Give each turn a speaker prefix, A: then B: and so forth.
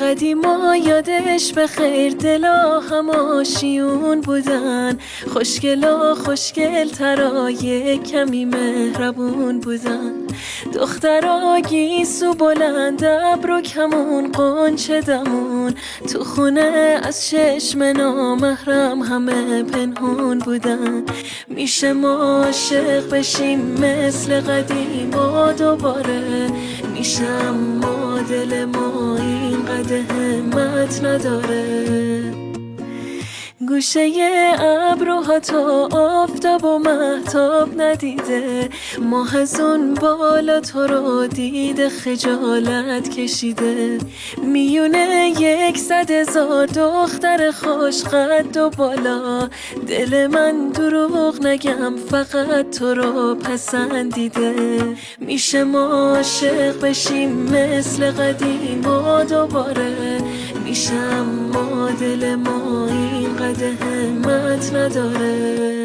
A: قدیما یادش به خیر، دلا هم آشیون بودن، خوشگلا خوشگل ترا یک کمی مهربون بودن. دخترا گیسو بلند ابرو کمون قنچه دمون، تو خونه از چشم نامحرم همه پنهون بودن. میشه ما عاشق بشیم مثل قدیما دوباره، میشه اما دل ما اینقدر همت نداره. گوشه ابروها تا آفتاب و مهتاب ندیده، ماه از اون بالا تو رو دیده خجالت کشیده. میونه 100,000 دختر خوش قد و بالا، دل من دروغ نگم فقط تو رو پسندیده. میشه ما عاشق بشیم مثل قدیما دوباره، میشه اما دل ما اینقدر همت نداره.